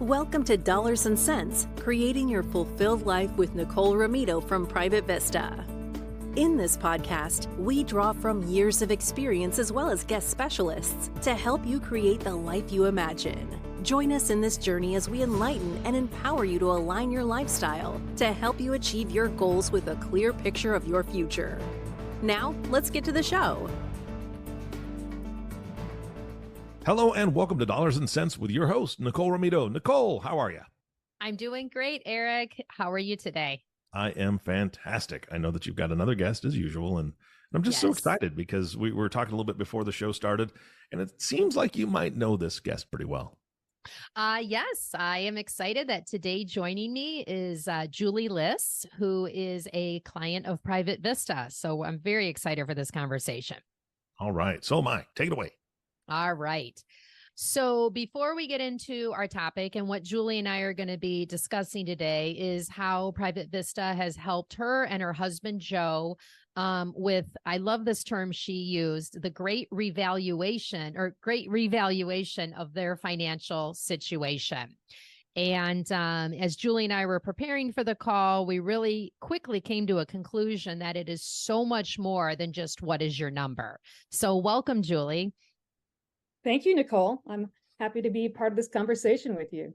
Welcome to Dollars and Cents, Creating Your Fulfilled Life with Nicole Romito from Private Vista. In this podcast, we draw from years of experience as well as guest specialists to help you create the life you imagine. Join us in this journey as we enlighten and empower you to align your lifestyle to help you achieve your goals with a clear picture of your future. Now, let's get to the show. Hello and welcome to Dollars and Cents with your host, Nicole Romito. Nicole, how are you? I'm doing great, Eric. How are you today? I am fantastic. I know that you've got another guest as usual, and I'm just so excited because we were talking a little bit before the show started, and it seems like you might know this guest pretty well. Yes, I am excited that today joining me is Julie Liss, who is a client of Private Vista. So I'm very excited for this conversation. All right. So am I. Take it away. All right. So before we get into our topic and what Julie and I are going to be discussing today is how Private Vista has helped her and her husband, Joe, with, I love this term she used, the great revaluation of their financial situation. And as Julie and I were preparing for the call, we really quickly came to a conclusion that it is so much more than just what is your number. So welcome, Julie. Thank you, Nicole. I'm happy to be part of this conversation with you.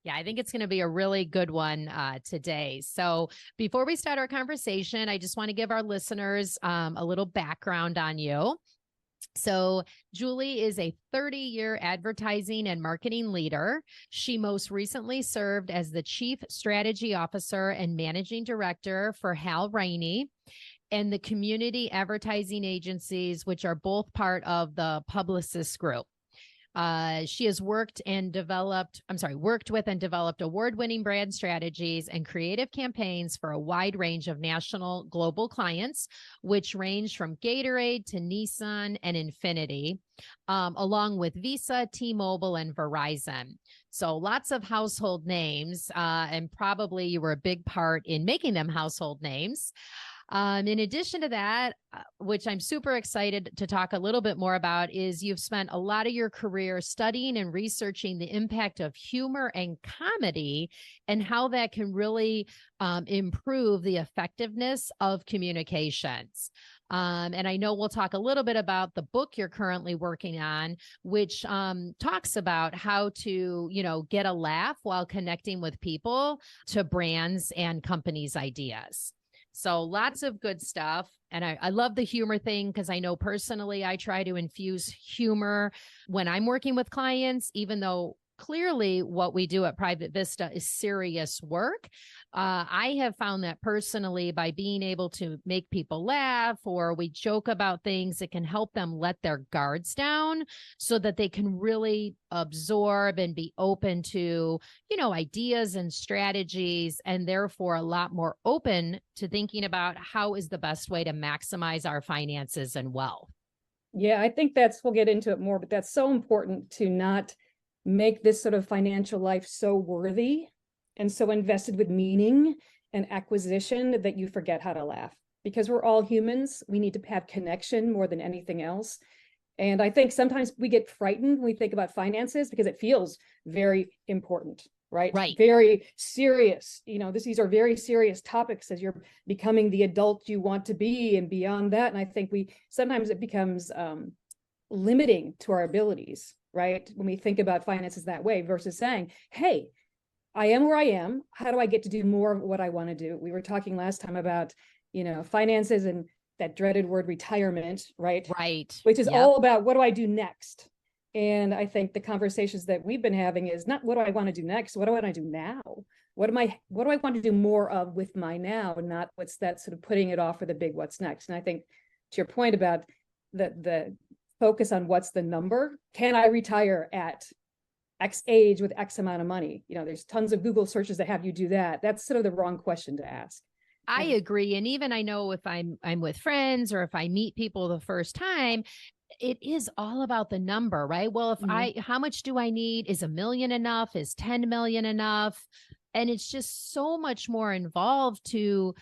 Yeah, I think it's going to be a really good one today. So before we start our conversation, I just want to give our listeners a little background on you. So Julie is a 30-year advertising and marketing leader. She most recently served as the Chief Strategy Officer and Managing Director for Hal Riney and the community advertising agencies, which are both part of the Publicis Group. She has worked with and developed award-winning brand strategies and creative campaigns for a wide range of national global clients, which range from Gatorade to Nissan and Infinity, along with Visa, T-Mobile, and Verizon. So lots of household names, and probably you were a big part in making them household names. In addition to that, which I'm super excited to talk a little bit more about, is you've spent a lot of your career studying and researching the impact of humor and comedy and how that can really improve the effectiveness of communications. And I know we'll talk a little bit about the book you're currently working on, which talks about how to, get a laugh while connecting with people to brands and companies' ideas. So lots of good stuff. And I love the humor thing because I know personally I try to infuse humor when I'm working with clients, even though clearly what we do at Private Vista is serious work. I have found that personally by being able to make people laugh or we joke about things, it can help them let their guards down so that they can really absorb and be open to, ideas and strategies, and therefore a lot more open to thinking about how is the best way to maximize our finances and wealth. Yeah, I think we'll get into it more, but that's so important to not make this sort of financial life so worthy and so invested with meaning and acquisition that you forget how to laugh. Because we're all humans, we need to have connection more than anything else. And I think sometimes we get frightened when we think about finances because it feels very important, right? Right. Very serious. These are very serious topics as you're becoming the adult you want to be and beyond that. And I think sometimes it becomes limiting to our abilities, right? When we think about finances that way versus saying, hey, I am where I am. How do I get to do more of what I want to do? We were talking last time about, finances and that dreaded word retirement, right? Right. Which is all about what do I do next? And I think the conversations that we've been having is not what do I want to do next? What do I want to do now? What do I want to do more of with my now? And not what's that sort of putting it off for the big what's next. And I think to your point about the focus on what's the number, can I retire at X age with X amount of money? There's tons of Google searches that have you do that. That's sort of the wrong question to ask. I agree. And even I know if I'm with friends or if I meet people the first time, it is all about the number, right? Well, how much do I need? Is $1 million enough? Is 10 million enough? And it's just so much more involved to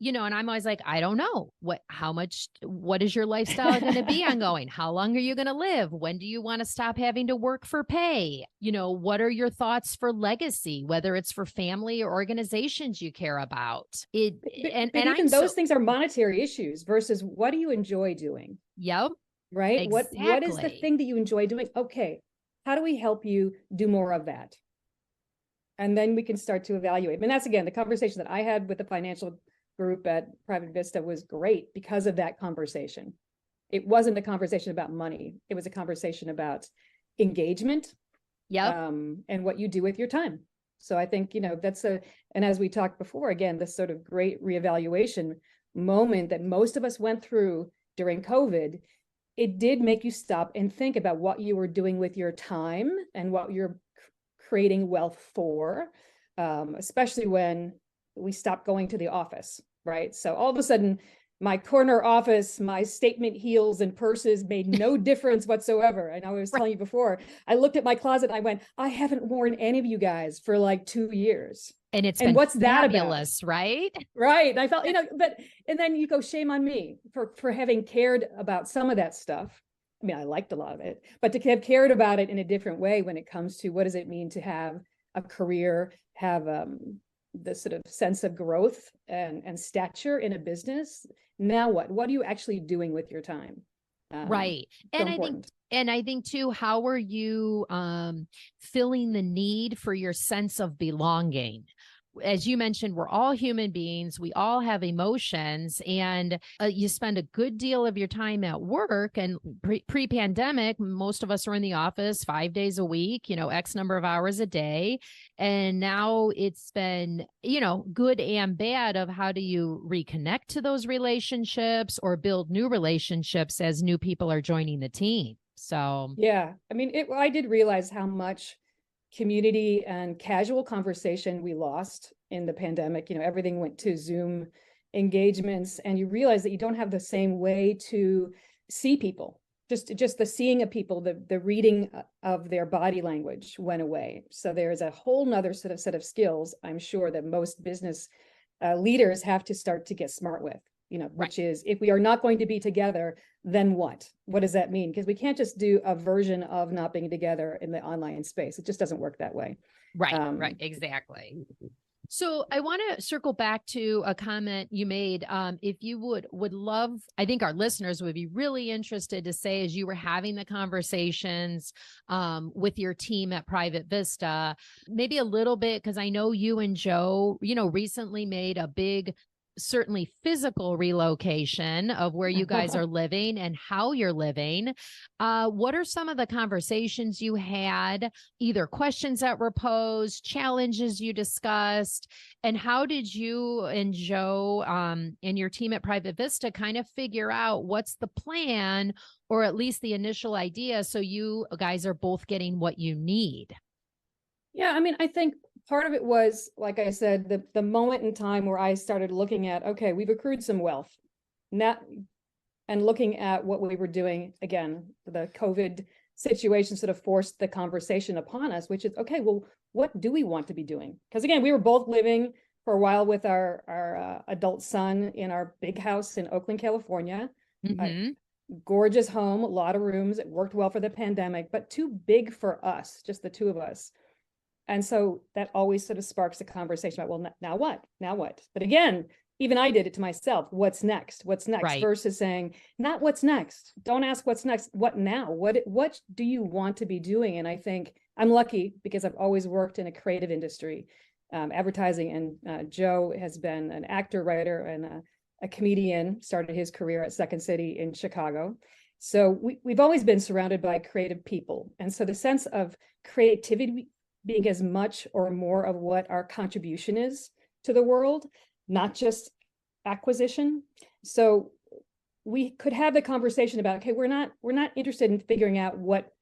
and I'm always like, I don't know what is your lifestyle going to be ongoing? How long are you going to live? When do you want to stop having to work for pay? What are your thoughts for legacy, whether it's for family or organizations you care about? Even those things are monetary issues versus what do you enjoy doing? Yep. Right. Exactly. What is the thing that you enjoy doing? Okay. How do we help you do more of that? And then we can start to evaluate. And that's, again, the conversation that I had with the financial group at Private Vista was great because of that conversation. It wasn't a conversation about money. It was a conversation about engagement. And what you do with your time. So I think, and as we talked before, again, this sort of great reevaluation moment that most of us went through during COVID, it did make you stop and think about what you were doing with your time and what you're creating wealth for, especially when we stopped going to the office, right? So all of a sudden, my corner office, my statement heels and purses made no difference whatsoever. And I was telling you before, I looked at my closet and I went, I haven't worn any of you guys for like 2 years. And what's fabulous, that about? Right? Right. And I felt, and then you go, shame on me for having cared about some of that stuff. I mean, I liked a lot of it, but to have cared about it in a different way when it comes to what does it mean to have a career, have this sort of sense of growth and stature in a business. Now what are you actually doing with your time? Right. And I think too, how are you filling the need for your sense of belonging? As you mentioned, we're all human beings. We all have emotions, and you spend a good deal of your time at work. And pre-pandemic, most of us are in the office 5 days a week, X number of hours a day. And now it's been, good and bad of how do you reconnect to those relationships or build new relationships as new people are joining the team. So, yeah, I mean, I did realize how much community and casual conversation we lost in the pandemic. Everything went to Zoom engagements, and you realize that you don't have the same way to see people. Just the seeing of people, the reading of their body language went away. So there's a whole nother set of skills, I'm sure, that most business leaders have to start to get smart with, which is, if we are not going to be together, then what? What does that mean? Because we can't just do a version of not being together in the online space. It just doesn't work that way. Right, exactly. So I want to circle back to a comment you made. If you would love, I think our listeners would be really interested to say, as you were having the conversations with your team at Private Vista, maybe a little bit, because I know you and Joe, recently made a big, certainly physical relocation of where you guys are living and how you're living. What are some of the conversations you had, either questions that were posed, challenges you discussed, and how did you and Joe and your team at Private Vista kind of figure out what's the plan, or at least the initial idea, so you guys are both getting what you need? Yeah, I mean, I think part of it was, like I said, the moment in time where I started looking at, okay, we've accrued some wealth, and looking at what we were doing. Again, the COVID situation sort of forced the conversation upon us, which is, okay, well, what do we want to be doing? Because again, we were both living for a while with our adult son in our big house in Oakland, California. Mm-hmm. Gorgeous home, a lot of rooms. It worked well for the pandemic, but too big for us, just the two of us. And so that always sort of sparks a conversation about, well, now what? Now what? But again, even I did it to myself. What's next? What's next? Right. Versus saying, not what's next. Don't ask what's next. What now? What do you want to be doing? And I think I'm lucky because I've always worked in a creative industry, advertising. And Joe has been an actor, writer, and a comedian, started his career at Second City in Chicago. So we've always been surrounded by creative people. And so the sense of creativity being as much or more of what our contribution is to the world, not just acquisition. So we could have the conversation about, okay, we're not interested in figuring out what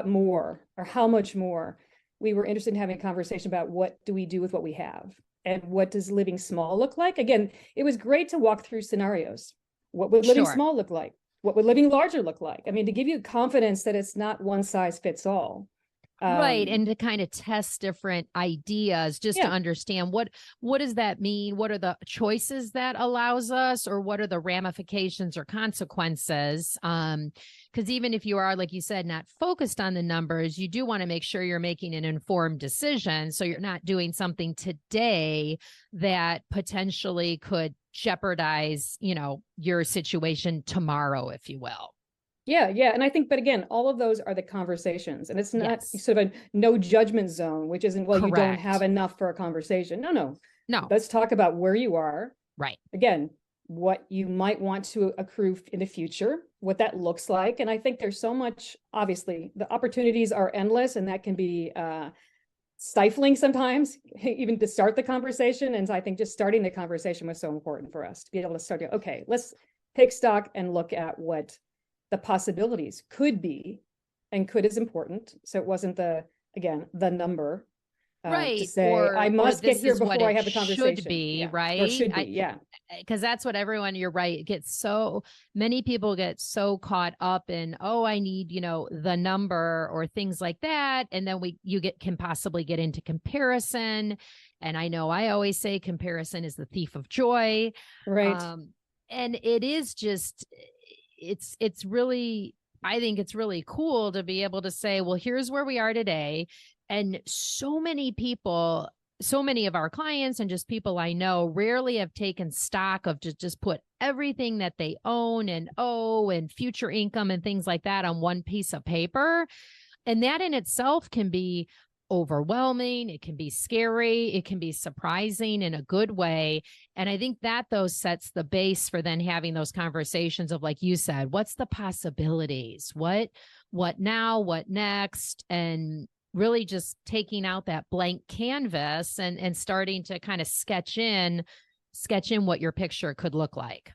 more or how much more. We were interested in having a conversation about what do we do with what we have, and what does living small look like? Again, it was great to walk through scenarios. What would living small look like? What would living larger look like? I mean, to give you confidence that it's not one size fits all. Right. And to kind of test different ideas just to understand what does that mean? What are the choices that allows us, or what are the ramifications or consequences? Because even if you are, like you said, not focused on the numbers, you do want to make sure you're making an informed decision. So you're not doing something today that potentially could jeopardize, your situation tomorrow, if you will. Yeah. And I think, but again, all of those are the conversations, and it's not sort of a no judgment zone, which isn't, well, Correct. You don't have enough for a conversation. No. Let's talk about where you are. Right. Again, what you might want to accrue in the future, what that looks like. And I think there's so much, obviously, the opportunities are endless, and that can be stifling sometimes, even to start the conversation. And so I think just starting the conversation was so important for us to be able to start, okay, let's take stock and look at what the possibilities could be, and could is important. So it wasn't the number, right, to say, I must get here before I have the conversation. Should be, right? Or should be, because that's what everyone, you're right, many people get so caught up in, I need, the number or things like that. And then can possibly get into comparison. And I know I always say comparison is the thief of joy. Right. And it is just, it's really, I think it's really cool to be able to say, well, here's where we are today. And so many of our clients and just people I know rarely have taken stock of just put everything that they own and future income and things like that on one piece of paper. And that in itself can be overwhelming. It can be scary. It can be surprising in a good way. And I think that sets the base for then having those conversations of, like you said, what's the possibilities? What now? What next? And really just taking out that blank canvas and starting to kind of sketch in what your picture could look like.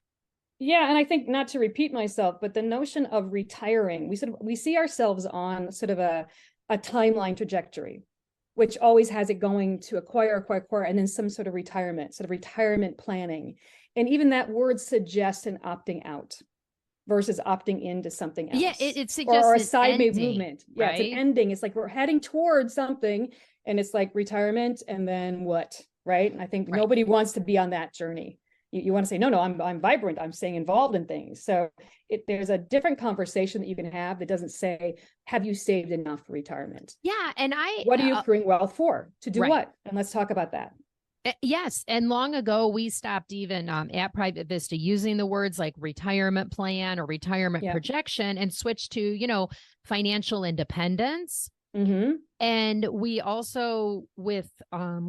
Yeah. And I think, not to repeat myself, but the notion of retiring, we see ourselves on sort of a timeline trajectory, which always has it going to acquire, and then some sort of retirement planning. And even that word suggests an opting out versus opting into something else. Yeah, it suggests or a side movement. Yeah, right? It's an ending. It's like we're heading towards something, and it's like retirement, and then what, right? And I think nobody wants to be on that journey. You want to say, no, I'm vibrant. I'm staying involved in things. So there's a different conversation that you can have that doesn't say, have you saved enough for retirement? Yeah. And what are you accruing wealth for? To do right. what? And let's talk about that. Yes. And long ago, we stopped even at Private Vista using the words like retirement plan or retirement projection, and switched to, financial independence. Mm-hmm. And we also, with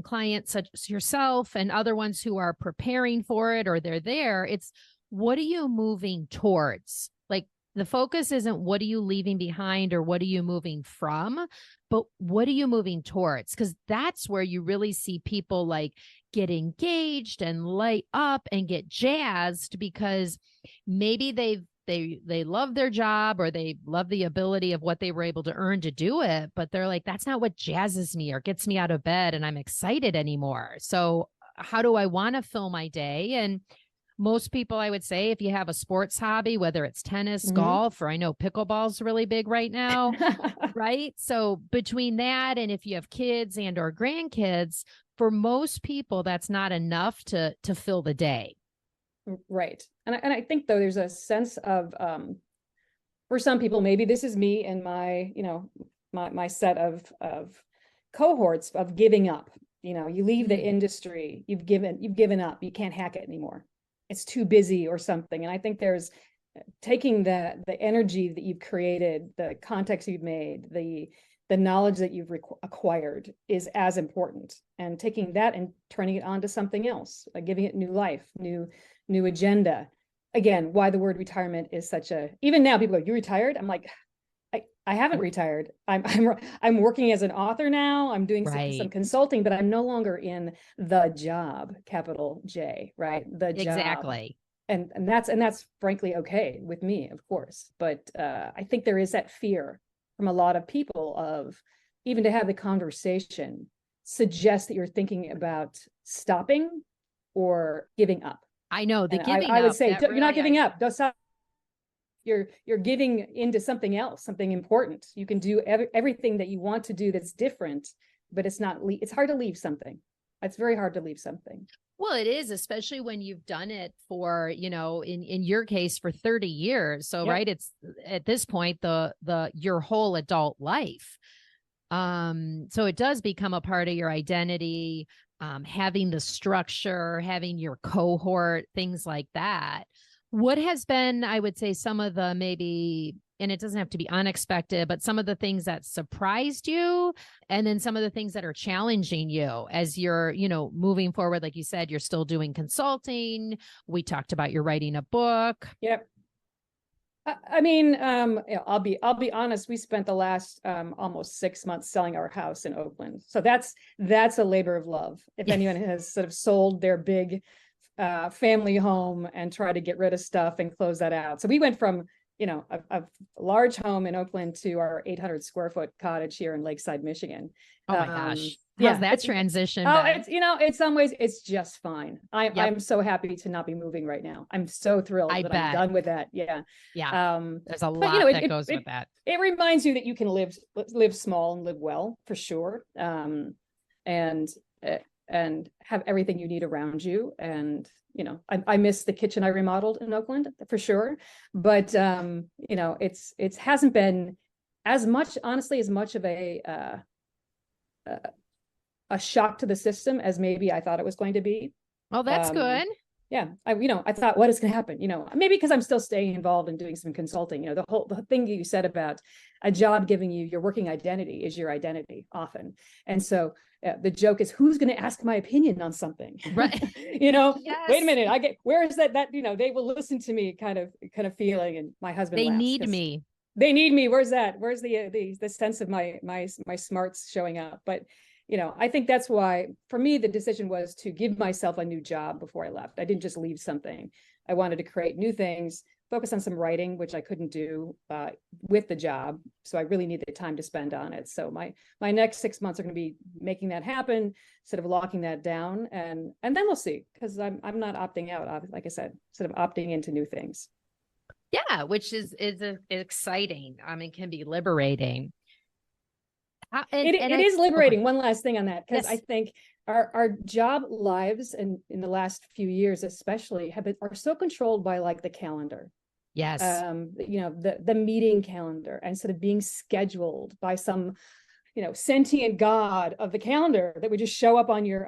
clients such as yourself and other ones who are preparing for it, or they're there, it's, what are you moving towards? Like, the focus isn't what are you leaving behind or what are you moving from, but what are you moving towards? Because that's where you really see people like get engaged and light up and get jazzed, because maybe they love their job, or they love the ability of what they were able to earn to do it, but they're like, that's not what jazzes me or gets me out of bed and I'm excited anymore. So how do I want to fill my day? And most people, I would say, if you have a sports hobby, whether it's tennis, golf, or I know pickleball's really big right now, right? So between that, and if you have kids and or grandkids, for most people, that's not enough to fill the day. Right. And I think, though, there's a sense of, for some people, maybe this is me and my, my set of cohorts of giving up. You leave the industry, you've given up, you can't hack it anymore. It's too busy or something. And I think there's taking the energy that you've created, the context you've made, the knowledge that you've acquired is as important, and taking that and turning it on to something else, like giving it new life, new agenda. Again, why the word retirement is such a, even now people go, you retired? I'm like, I haven't retired. I'm working as an author now. I'm doing some consulting, but I'm no longer in the job, capital J, right? The job. Exactly. And that's frankly okay with me, of course. But I think there is that fear from a lot of people of, even to have the conversation suggests that you're thinking about stopping or giving up. I know the and giving I would up, say, you're not giving up. Don't stop. you're giving into something else, something important. You can do everything that you want to do that's different, but it's hard to leave something. It's very hard to leave something. Well, it is, especially when you've done it for, in your case for 30 years. So, right. It's at this point, your whole adult life. So it does become a part of your identity, having the structure, having your cohort, things like that. What has been, I would say, some of the maybe, and it doesn't have to be unexpected, but some of the things that surprised you, and then some of the things that are challenging you as you're, moving forward? Like you said, you're still doing consulting. We talked about you're writing a book. Yep. I mean, I'll be honest. We spent the last almost 6 months selling our house in Oakland. So that's a labor of love. If anyone has sort of sold their big family home and try to get rid of stuff and close that out. So we went from, a large home in Oakland to our 800 square foot cottage here in Lakeside, Michigan. Oh my gosh. How's that transition? It's, in some ways it's just fine. I'm so happy to not be moving right now. I'm so thrilled that I'm done with that. Yeah. Yeah. There's a lot that goes with that. It reminds you that you can live small and live well, for sure. And have everything you need around you. And, I miss the kitchen I remodeled in Oakland, for sure. But, it hasn't been as much, honestly, as much of a shock to the system as maybe I thought it was going to be. Well, that's good. Yeah. I thought, what is going to happen? Maybe because I'm still staying involved and doing some consulting, the thing you said about a job giving you your working identity is your identity often. And so the joke is, who's going to ask my opinion on something? Right. Yes. Wait a minute. where is that, they will listen to me kind of feeling. And my husband, they laughs need me. They need me. Where's that? Where's the sense of my smarts showing up? But I think that's why, for me, the decision was to give myself a new job before I left. I didn't just leave something. I wanted to create new things, focus on some writing, which I couldn't do with the job. So I really needed time to spend on it. So my next 6 months are going to be making that happen, sort of locking that down. And then we'll see, because I'm not opting out, like I said, sort of opting into new things. Yeah, which is exciting. Can be liberating. It is liberating. Okay. One last thing on that, because I think our job lives and in the last few years especially are so controlled by like the calendar. Yes. The meeting calendar, and sort of being scheduled by some sentient god of the calendar that would just show up on your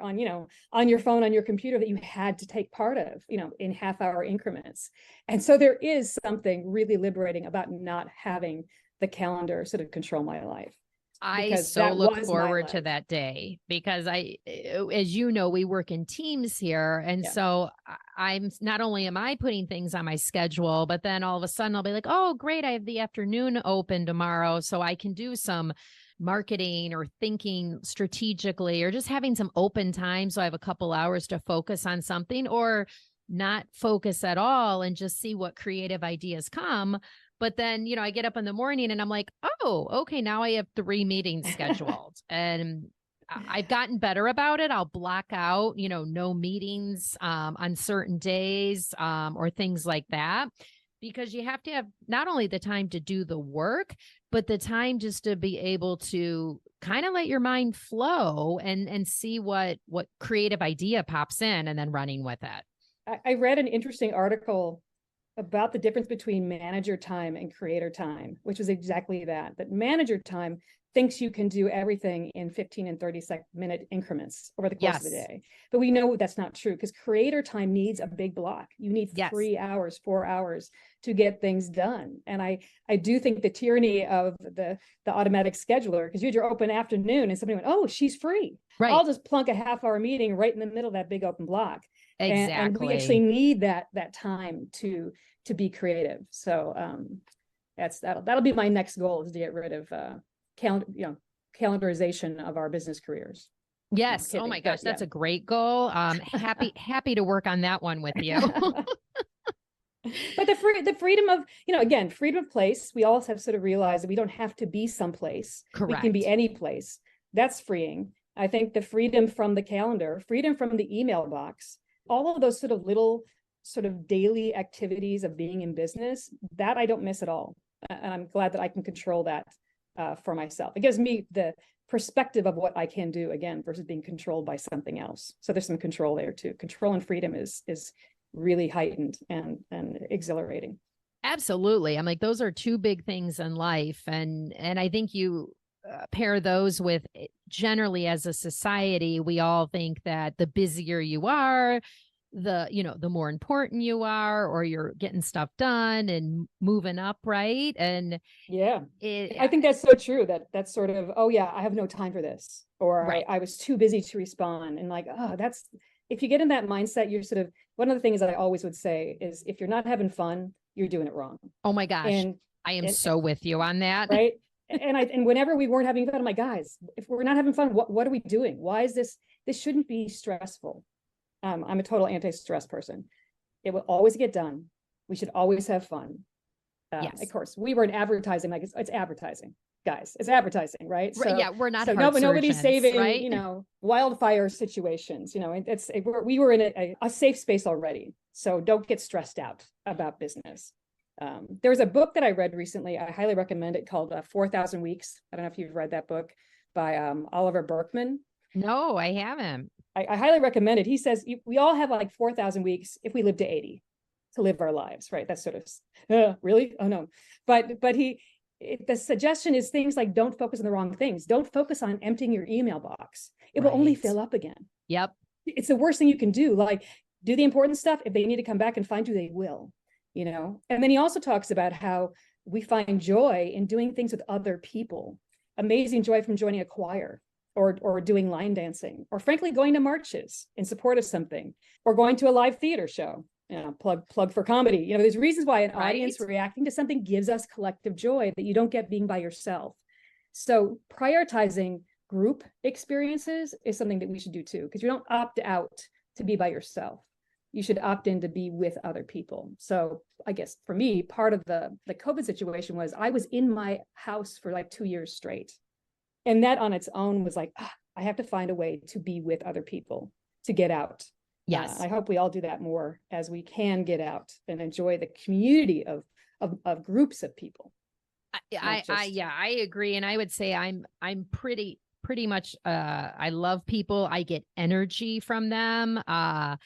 phone, on your computer, that you had to take part of in half-hour increments. And so there is something really liberating about not having the calendar sort of control my life. I so look forward to that day, because as you know, we work in teams here. And so I'm not only am I putting things on my schedule, but then all of a sudden I'll be like, oh, great, I have the afternoon open tomorrow, so I can do some marketing or thinking strategically, or just having some open time. So I have a couple hours to focus on something, or not focus at all and just see what creative ideas come. But then, I get up in the morning and I'm like, oh, okay, now I have 3 meetings scheduled. And I've gotten better about it. I'll block out, no meetings on certain days or things like that, because you have to have not only the time to do the work, but the time just to be able to kind of let your mind flow and see what creative idea pops in, and then running with it. I read an interesting article about the difference between manager time and creator time, which was exactly that manager time thinks you can do everything in 15 and 30-minute increments over the course of the day. But we know that's not true, because creator time needs a big block. You need 3 hours, 4 hours to get things done. And I do think the tyranny of the automatic scheduler, because you had your open afternoon and somebody went, oh, she's free. Right. I'll just plunk a half-hour meeting right in the middle of that big open block. Exactly. And we actually need that time to be creative. So that'll be my next goal, is to get rid of calendarization of our business careers. Yes. Oh my gosh, that's a great goal. Happy to work on that one with you. But the freedom of, again, freedom of place. We all have sort of realized that we don't have to be someplace. Correct. We can be any place. That's freeing. I think the freedom from the calendar, freedom from the email box, all of those sort of little sort of daily activities of being in business, that I don't miss at all. And I'm glad that I can control that for myself. It gives me the perspective of what I can do, again, versus being controlled by something else. So there's some control there too. Control and freedom is really heightened and exhilarating. Absolutely. I'm like, those are two big things in life. And I think you pair those with, generally as a society, we all think that the busier you are, the more important you are, or you're getting stuff done and moving up. Right. And yeah, I think that's so true, that's sort of, oh yeah, I have no time for this, or right. I was too busy to respond. And like, oh, if you get in that mindset, you're sort of, one of the things I always would say is, if you're not having fun, you're doing it wrong. Oh my gosh. And I am so with you on that. Right. And whenever we weren't having fun, I'm like, guys, if we're not having fun, what are we doing? Why is this shouldn't be stressful. I'm a total anti-stress person. It will always get done. We should always have fun. Yes. Of course, we were in advertising, like it's advertising, guys. It's advertising, right? So, yeah, we're not. So nobody's saving, right? Wildfire situations. We were in a safe space already. So don't get stressed out about business. There was a book that I read recently. I highly recommend it, called 4,000 Weeks. I don't know if you've read that book, by Oliver Burkeman. No, I haven't. I highly recommend it. He says we all have like 4,000 weeks if we live to 80 to live our lives, right? That's sort of, really? Oh no. But the suggestion is things like, don't focus on the wrong things. Don't focus on emptying your email box. It will only fill up again. Yep. It's the worst thing you can do. Like, do the important stuff. If they need to come back and find you, they will, And then he also talks about how we find joy in doing things with other people. Amazing joy from joining a choir, or doing line dancing, or frankly, going to marches in support of something, or going to a live theater show, plug for comedy. There's reasons why an audience reacting to something gives us collective joy that you don't get being by yourself. So prioritizing group experiences is something that we should do too, because you don't opt out to be by yourself. You should opt in to be with other people. So I guess for me, part of the COVID situation was I was in my house for like 2 years straight. And that on its own was like, I have to find a way to be with other people, to get out. Yes. I hope we all do that more as we can get out and enjoy the community of groups of people. I agree. And I would say I'm pretty much, I love people. I get energy from them. I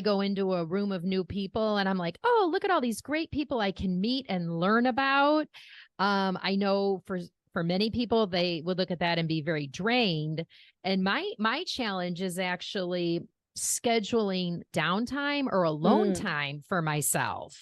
go into a room of new people and I'm like, oh, look at all these great people I can meet and learn about. I know for many people, they would look at that and be very drained. And my challenge is actually scheduling downtime or alone time for myself.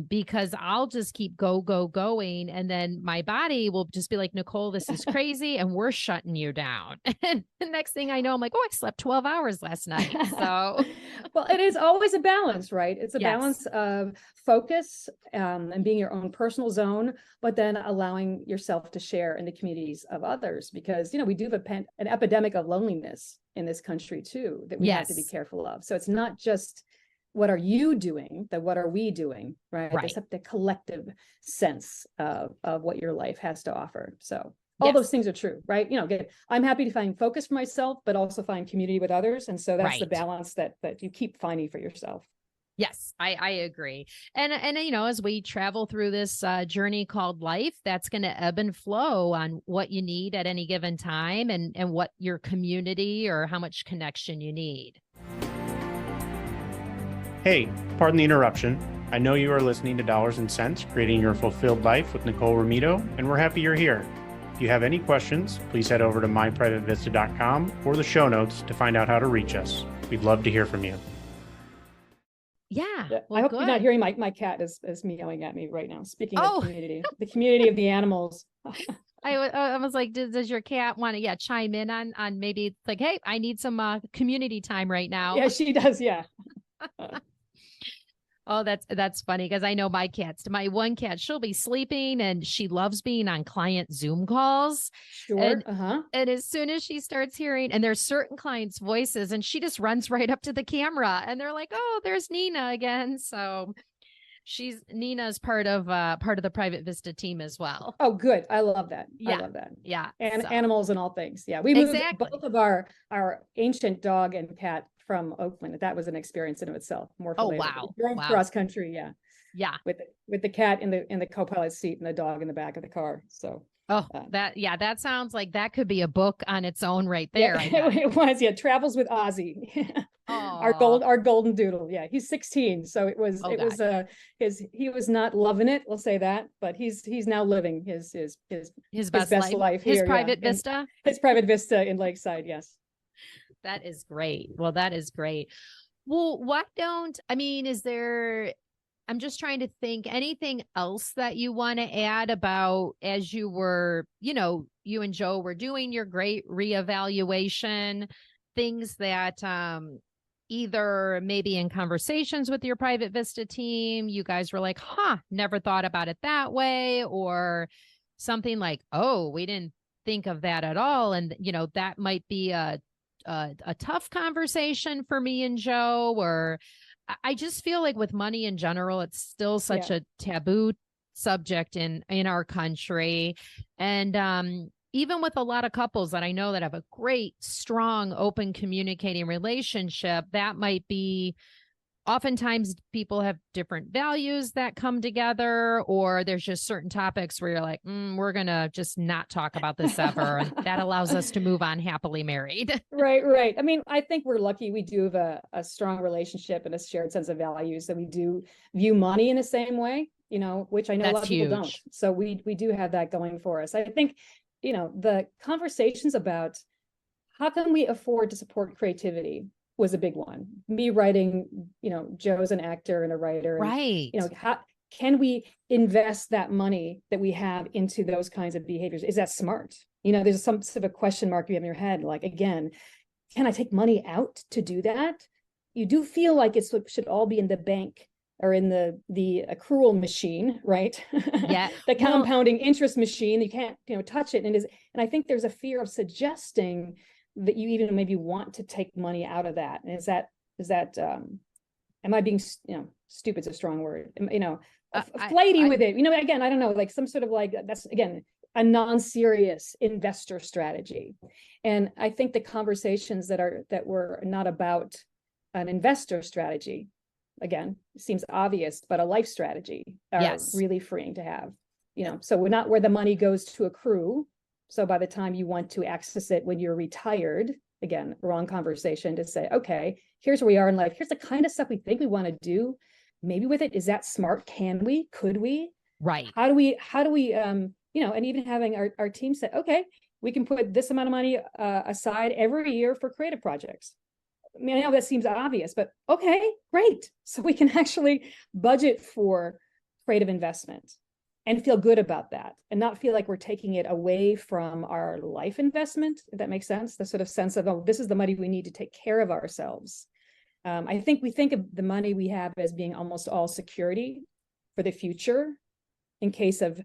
Because I'll just keep going. And then my body will just be like, Nicole, this is crazy. And we're shutting you down. And the next thing I know, I'm like, oh, I slept 12 hours last night. So, well, it is always a balance, right? It's a balance of focus and being your own personal zone, but then allowing yourself to share in the communities of others, because, we do have an epidemic of loneliness in this country too, that we have to be careful of. So it's not just, what are you doing? What are we doing? Right. There's the collective sense of what your life has to offer. So all those things are true, right? I'm happy to find focus for myself, but also find community with others. And so that's the balance that you keep finding for yourself. Yes, I agree. And as we travel through this journey called life, that's going to ebb and flow on what you need at any given time and what your community or how much connection you need. Hey, pardon the interruption. I know you are listening to Dollars and Cents, Creating Your Fulfilled Life with Nicole Romito, and we're happy you're here. If you have any questions, please head over to myprivatevista.com or the show notes to find out how to reach us. We'd love to hear from you. Yeah. Well, I hope you're not hearing my cat is meowing at me right now. Speaking of community, the community of the animals. I was like, does your cat want to chime in on maybe it's like, hey, I need some community time right now. Yeah, she does. Yeah. Oh, that's funny, because I know my one cat, she'll be sleeping and she loves being on client Zoom calls. Sure. And as soon as she starts hearing, and there's certain clients' voices, and she just runs right up to the camera and they're like, oh, there's Nina again. So Nina's part of the Private Vista team as well. Oh, good. I love that. Yeah. I love that. Yeah. And animals and all things. Yeah. We moved both of our ancient dog and cat from Oakland. That was an experience in of itself. More for Oh, later. wow. We drove Wow. cross country. Yeah. Yeah. With the cat in the co-pilot seat and the dog in the back of the car. So. Oh, that sounds like that could be a book on its own right there. Yeah, it was. Yeah. Travels with Ozzy. Our golden doodle. Yeah. He's 16. So he was not loving it. We'll say that, but he's now living his best life here. His private vista. His private vista in Lakeside. Yes. That is great. Well, that is great. Well, I'm just trying to think anything else that you want to add about as you were, you and Joe were doing your great reevaluation, things that either maybe in conversations with your private Vista team, you guys were like, never thought about it that way, or something like, oh, we didn't think of that at all. And, that might be a tough conversation for me and Joe, or I just feel like with money in general, it's still such a taboo subject in our country. And even with a lot of couples that I know that have a great, strong, open communicating relationship, that might be oftentimes people have different values that come together, or there's just certain topics where you're like, we're going to just not talk about this ever. And that allows us to move on happily married. Right. I mean, I think we're lucky. We do have a strong relationship and a shared sense of values, that we do view money in the same way, which I know a lot of people don't. So we do have that going for us. I think, the conversations about how can we afford to support creativity was a big one. Me writing, Joe's an actor and a writer. Right. And, how can we invest that money that we have into those kinds of behaviors? Is that smart? There's some sort of a question mark you have in your head. Like, again, can I take money out to do that? You do feel like it should all be in the bank or in the accrual machine, right? Yeah. The compounding interest machine. You can't, touch it. And I think there's a fear of suggesting that you even maybe want to take money out of that. And is that am I being, stupid's a strong word, flighty with it, again, I don't know, like some sort of like, that's again, a non-serious investor strategy. And I think the conversations that were not about an investor strategy, again, seems obvious, but a life strategy are really freeing to have, so we're not where the money goes to accrue. So by the time you want to access it when you're retired, again, wrong conversation to say, okay, here's where we are in life. Here's the kind of stuff we think we want to do. Maybe with it, is that smart? Can we? Could we? Right. How do we, and even having our team say, okay, we can put this amount of money aside every year for creative projects. I mean, I know that seems obvious, but okay, great. So we can actually budget for creative investment and feel good about that, and not feel like we're taking it away from our life investment, if that makes sense. The sort of sense of, oh, this is the money we need to take care of ourselves. I think we think of the money we have as being almost all security for the future in case of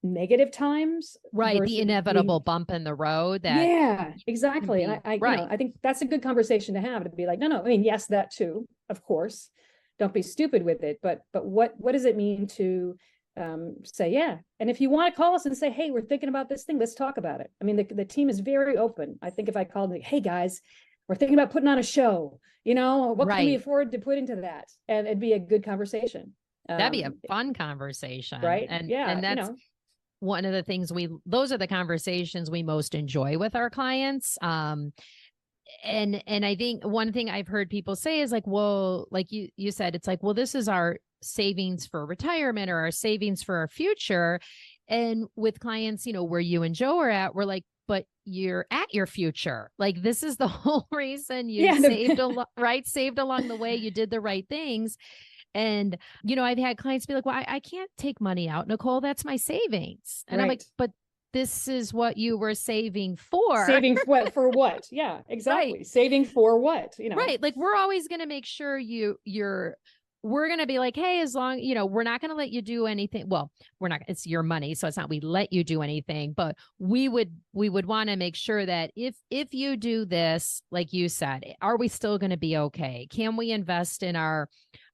negative times. Right. The inevitable bump in the road. Yeah, exactly. And I think that's a good conversation to have, to be like, no, I mean, yes, that too, of course. Don't be stupid with it. But what does it mean to say, yeah. And if you want to call us and say, hey, we're thinking about this thing, let's talk about it. I mean, the team is very open. I think if I called like, hey guys, we're thinking about putting on a show, what can we afford to put into that? And it'd be a good conversation. That'd be a fun conversation. Right. And that's one of the things those are the conversations we most enjoy with our clients. And I think one thing I've heard people say is like, well, like you said, it's like, well, this is our savings for retirement or our savings for our future. And with clients, where you and Joe are at, we're like, but you're at your future. Like, this is the whole reason you saved saved along the way. You did the right things. And, I've had clients be like, well, I can't take money out, Nicole, that's my savings. And I'm like, but this is what you were saving for. Saving for what? Yeah, exactly. Right. Saving for what? Right. Like, we're always going to make sure we're going to be like, hey, as long, we're not going to let you do anything. Well, we're not, it's your money. So it's not, we let you do anything, but we would want to make sure that if you do this, like you said, are we still going to be okay? Can we invest in our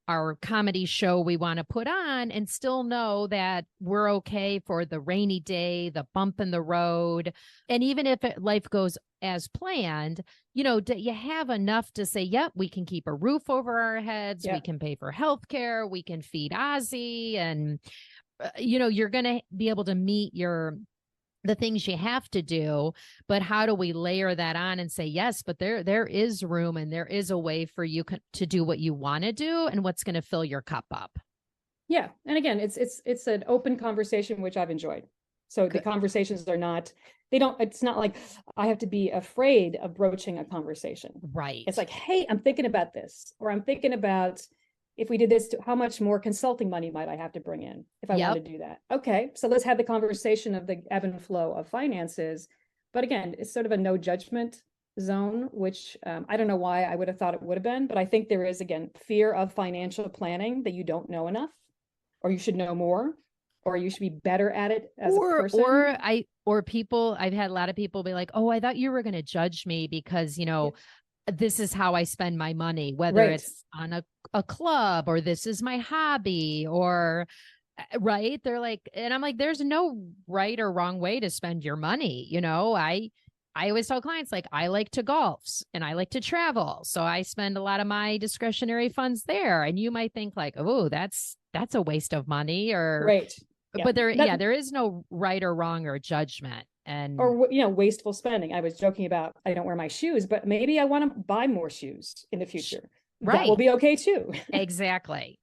our comedy show we want to put on and still know that we're okay for the rainy day, the bump in the road. And even if life goes as planned, you have enough to say, yep, we can keep a roof over our heads. Yeah. We can pay for healthcare. We can feed Ozzy. And, you're going to be able to meet the things you have to do, but how do we layer that on and say, yes, but there is room and there is a way for you to do what you want to do and what's going to fill your cup up. Yeah. And again, it's an open conversation, which I've enjoyed. So the conversations are not, it's not like I have to be afraid of broaching a conversation. Right. It's like, hey, I'm thinking about this, or I'm thinking about, if we did this, how much more consulting money might I have to bring in if I want to do that? Okay, so let's have the conversation of the ebb and flow of finances. But again, it's sort of a no judgment zone, which I don't know why I would have thought it would have been, but I think there is, again, fear of financial planning, that you don't know enough, or you should know more, or you should be better at it as a person. I've had a lot of people be like, oh, I thought you were going to judge me because, this is how I spend my money, whether it's on a club or this is my hobby or right. They're like, and I'm like, there's no right or wrong way to spend your money. I always tell clients, like, I like to golf and I like to travel. So I spend a lot of my discretionary funds there. And you might think like, oh, that's a waste of money but there is no right or wrong or judgment. Or wasteful spending. I was joking about I don't wear my shoes, but maybe I want to buy more shoes in the future. Right. That will be okay too. Exactly.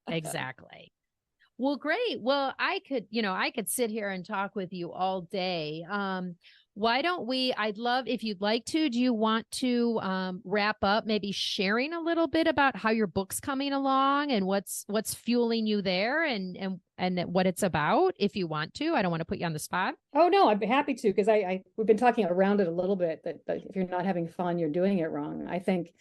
Well, great. Well, I could sit here and talk with you all day. Why don't I'd love, if you'd like to, do you want to wrap up maybe sharing a little bit about how your book's coming along and what's fueling you there and what it's about, if you want to? I don't want to put you on the spot. Oh, no, I'd be happy to, because we've been talking around it a little bit, that if you're not having fun, you're doing it wrong. I think,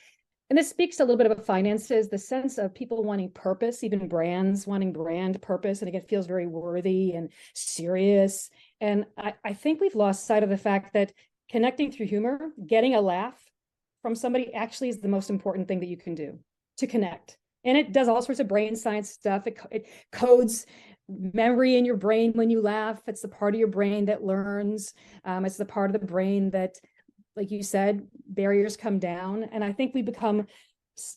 and this speaks to a little bit about finances, the sense of people wanting purpose, even brands wanting brand purpose. And again, it feels very worthy and serious. And I think we've lost sight of the fact that connecting through humor, getting a laugh from somebody actually is the most important thing that you can do to connect. And it does all sorts of brain science stuff. It codes memory in your brain when you laugh. It's the part of your brain that learns. It's the part of the brain that, like you said, barriers come down. And I think we become,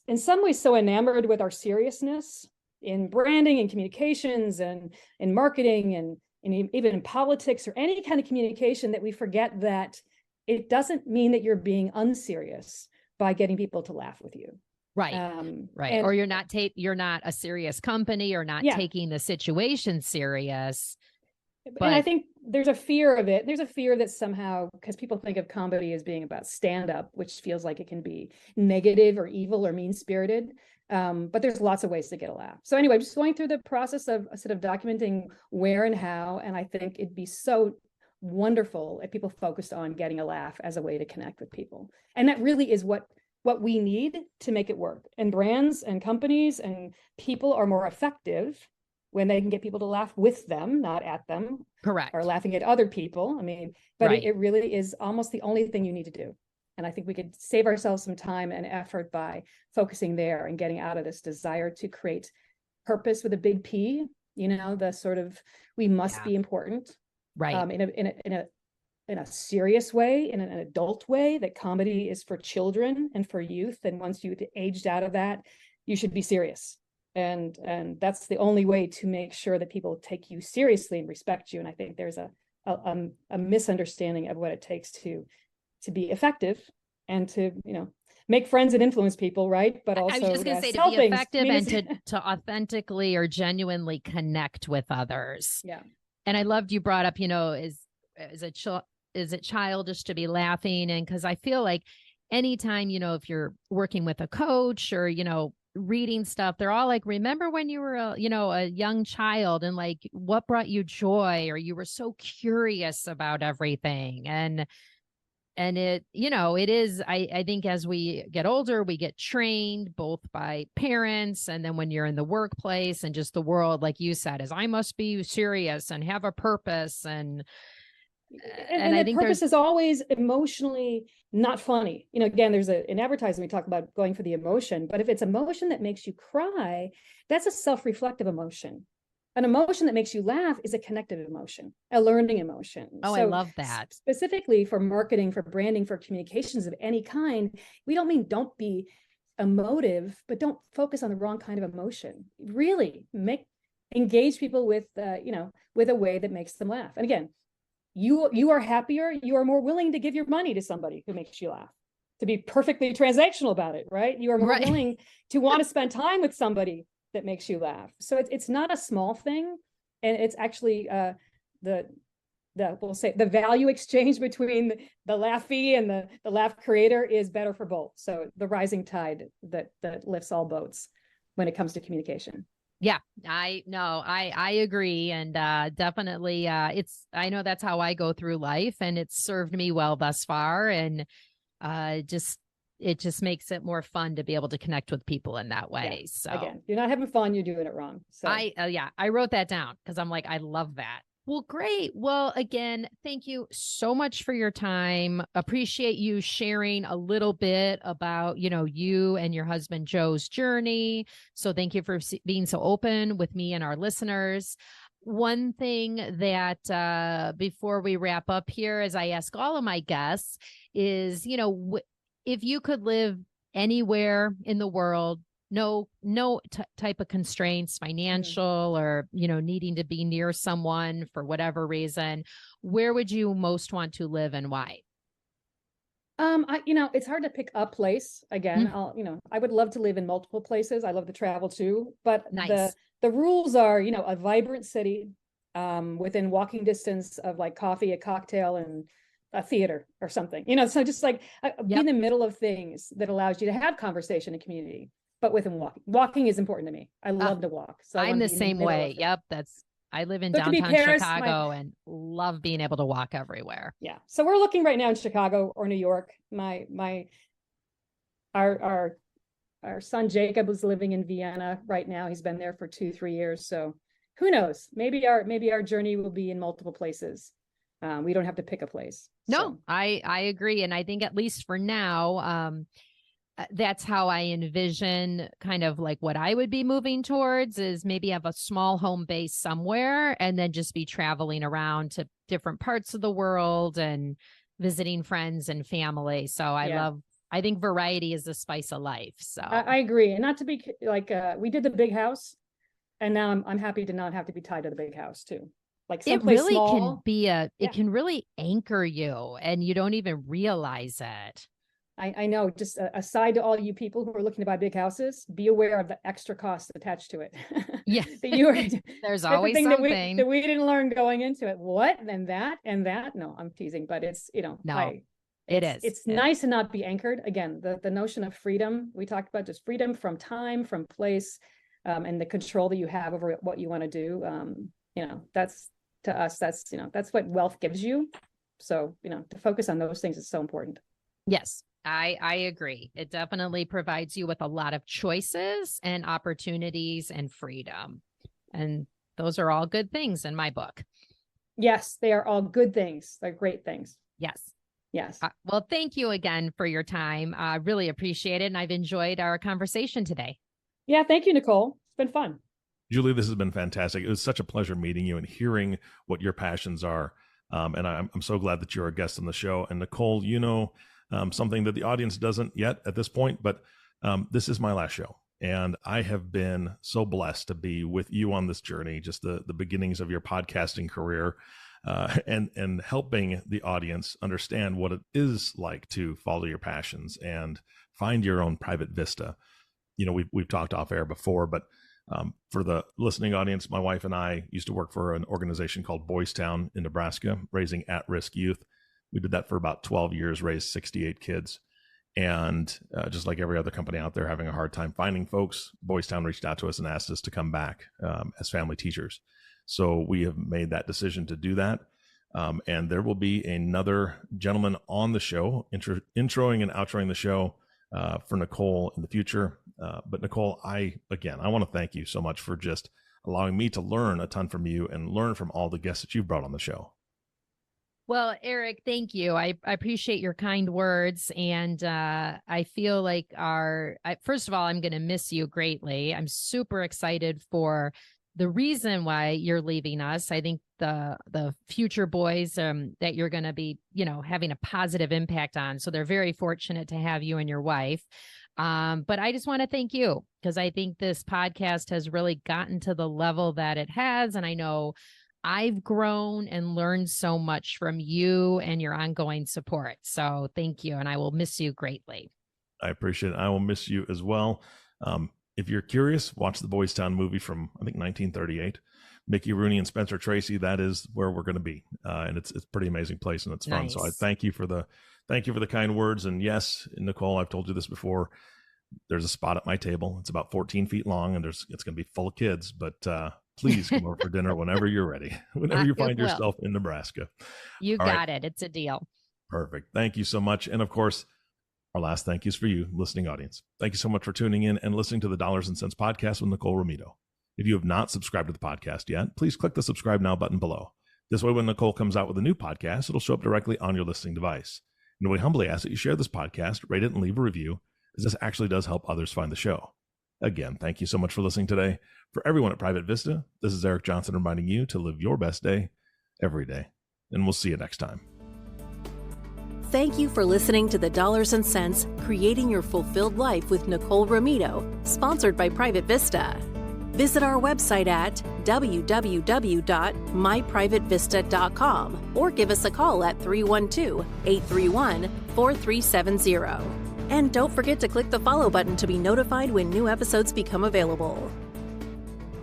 in some ways, so enamored with our seriousness in branding and communications and in marketing and even in politics or any kind of communication, that we forget that it doesn't mean that you're being unserious by getting people to laugh with you. Right. Right. Or you're not a serious company, or not taking the situation serious. And I think there's a fear of it. There's a fear that somehow, because people think of comedy as being about stand-up, which feels like it can be negative or evil or mean-spirited. But there's lots of ways to get a laugh. So anyway, just going through the process of sort of documenting where and how, and I think it'd be so wonderful if people focused on getting a laugh as a way to connect with people. And that really is what we need to make it work. And brands and companies and people are more effective when they can get people to laugh with them, not at them. Correct. Or laughing at other people. I mean, but it really is almost the only thing you need to do. And I think we could save ourselves some time and effort by focusing there and getting out of this desire to create purpose with a big P, the sort of, we must be important. Right. In a serious way, in an adult way, that comedy is for children and for youth. And once you've aged out of that, you should be serious. And that's the only way to make sure that people take you seriously and respect you. And I think there's a misunderstanding of what it takes to be effective and to, make friends and influence people, right? But also, I was just going to say, to be effective and to authentically or genuinely connect with others. Yeah. And I loved you brought up, is it childish to be laughing? And because I feel like anytime, if you're working with a coach or, reading stuff, they're all like, remember when you were a young child and like what brought you joy, or you were so curious about everything. And it, it is, I think as we get older, we get trained both by parents, and then when you're in the workplace and just the world, like you said, is I must be serious and have a purpose. And And I the think purpose is always emotionally not funny. Again, there's in advertising, we talk about going for the emotion, but if it's emotion that makes you cry, that's a self-reflective emotion. An emotion that makes you laugh is a connected emotion, a learning emotion. Oh, so I love that. Specifically for marketing, for branding, for communications of any kind, we don't mean don't be emotive, but don't focus on the wrong kind of emotion. Really engage people with, with a way that makes them laugh. And again, you are happier, you are more willing to give your money to somebody who makes you laugh, to be perfectly transactional about it, right? You are more willing to want to spend time with somebody that makes you laugh. So it's not a small thing. And it's actually we'll say the value exchange between the laughy and the laugh creator is better for both. So the rising tide that lifts all boats when it comes to communication. Yeah, I agree. And definitely I know that's how I go through life, and it's served me well thus far. And it just makes it more fun to be able to connect with people in that way. Yeah. So again, you're not having fun, you're doing it wrong. So I wrote that down because I'm like, I love that. Well, great. Well, again, thank you so much for your time. Appreciate you sharing a little bit about, you and your husband Joe's journey. So thank you for being so open with me and our listeners. One thing that before we wrap up here, as I ask all of my guests, is, if you could live anywhere in the world, no type of constraints, financial or, needing to be near someone for whatever reason, where would you most want to live and why? It's hard to pick a place. Again, I would love to live in multiple places. I love to travel too, but nice. The rules are, a vibrant city, within walking distance of like coffee, a cocktail, and a theater or something, so just like be in the middle of things that allows you to have conversation and community. But within walking is important to me. I love to walk. So I'm the same way. Yep. I live in downtown Chicago and love being able to walk everywhere. Yeah. So we're looking right now in Chicago or New York. Our son Jacob is living in Vienna right now. He's been there for 2-3 years. So who knows? Maybe our journey will be in multiple places. We don't have to pick a place. No, so. I agree. And I think at least for now, that's how I envision kind of like what I would be moving towards is maybe have a small home base somewhere and then just be traveling around to different parts of the world and visiting friends and family. So I think variety is the spice of life. So I agree. And not to be like, we did the big house and now I'm happy to not have to be tied to the big house too. Like it really small, can be it can really anchor you and you don't even realize it. I know, just aside to all you people who are looking to buy big houses, be aware of the extra costs attached to it. Yeah. There's always something that we didn't learn going into it. What? And that. No, I'm teasing, but it's, it's nice to not be anchored. Again, the notion of freedom, we talked about just freedom from time, from place, and the control that you have over what you want to do. That's to us, that's what wealth gives you. So, to focus on those things is so important. Yes. I agree. It definitely provides you with a lot of choices and opportunities and freedom. And those are all good things in my book. Yes, they are all good things. They're great things. Yes. Yes. Well, thank you again for your time. I really appreciate it. And I've enjoyed our conversation today. Yeah. Thank you, Nicole. It's been fun. Julie, this has been fantastic. It was such a pleasure meeting you and hearing what your passions are. And I'm so glad that you're a guest on the show. And Nicole, something that the audience doesn't yet at this point, but this is my last show. And I have been so blessed to be with you on this journey, just the beginnings of your podcasting career, and helping the audience understand what it is like to follow your passions and find your own private vista. We've talked off air before, but for the listening audience, my wife and I used to work for an organization called Boys Town in Nebraska, raising at-risk youth. We did that for about 12 years, raised 68 kids. And just like every other company out there having a hard time finding folks, Boys Town reached out to us and asked us to come back as family teachers. So we have made that decision to do that. And there will be another gentleman on the show, introing and outroing the show for Nicole in the future. But Nicole, I want to thank you so much for just allowing me to learn a ton from you and learn from all the guests that you've brought on the show. Well, Eric, thank you. I appreciate your kind words. And I feel like first of all, I'm going to miss you greatly. I'm super excited for the reason why you're leaving us. I think the future boys that you're going to be, having a positive impact on. So they're very fortunate to have you and your wife. But I just want to thank you because I think this podcast has really gotten to the level that it has. And I know I've grown and learned so much from you and your ongoing support. So thank you. And I will miss you greatly. I appreciate it. I will miss you as well. If you're curious, watch the Boys Town movie from, I think, 1938. Mickey Rooney and Spencer Tracy. That is where we're going to be. And it's a pretty amazing place and it's fun. Nice. So I thank you for the kind words. And yes, Nicole, I've told you this before. There's a spot at my table. It's about 14 feet long and it's going to be full of kids, but please come over for dinner whenever you're ready, whenever you find yourself in Nebraska. You got it. It's a deal. Perfect. Thank you so much. And of course, our last thank yous for you, listening audience. Thank you so much for tuning in and listening to the Dollars and Cents podcast with Nicole Romito. If you have not subscribed to the podcast yet, please click the subscribe now button below. This way, when Nicole comes out with a new podcast, it'll show up directly on your listening device. And we humbly ask that you share this podcast, rate it, and leave a review, as this actually does help others find the show. Again, thank you so much for listening today. For everyone at Private Vista, this is Eric Johnson reminding you to live your best day every day. And we'll see you next time. Thank you for listening to the Dollars and Cents Creating Your Fulfilled Life with Nicole Romito, sponsored by Private Vista. Visit our website at www.myprivatevista.com or give us a call at 312-831-4370. And don't forget to click the follow button to be notified when new episodes become available.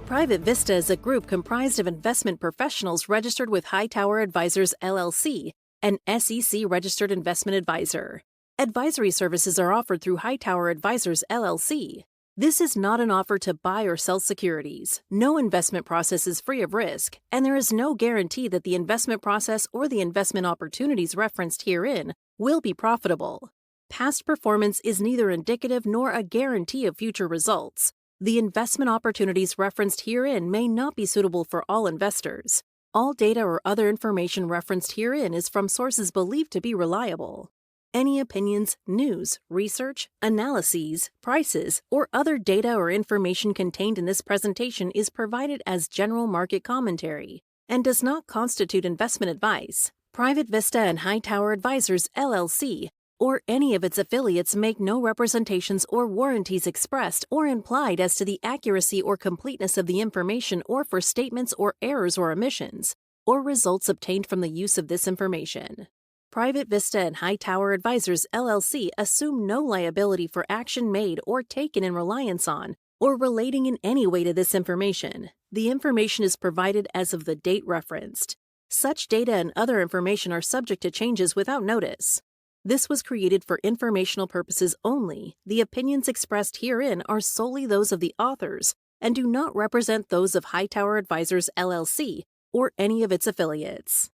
Private Vista is a group comprised of investment professionals registered with Hightower Advisors, LLC, an SEC-registered investment advisor. Advisory services are offered through Hightower Advisors, LLC. This is not an offer to buy or sell securities. No investment process is free of risk, and there is no guarantee that the investment process or the investment opportunities referenced herein will be profitable. Past performance is neither indicative nor a guarantee of future results. The investment opportunities referenced herein may not be suitable for all investors. All data or other information referenced herein is from sources believed to be reliable. Any opinions, news, research, analyses, prices, or other data or information contained in this presentation is provided as general market commentary and does not constitute investment advice. Private Vista and Hightower Advisors, LLC, or any of its affiliates make no representations or warranties expressed or implied as to the accuracy or completeness of the information or for statements or errors or omissions, or results obtained from the use of this information. Private Vista and Hightower Advisors, LLC assume no liability for action made or taken in reliance on or relating in any way to this information. The information is provided as of the date referenced. Such data and other information are subject to changes without notice. This was created for informational purposes only. The opinions expressed herein are solely those of the authors and do not represent those of Hightower Advisors, LLC, or any of its affiliates.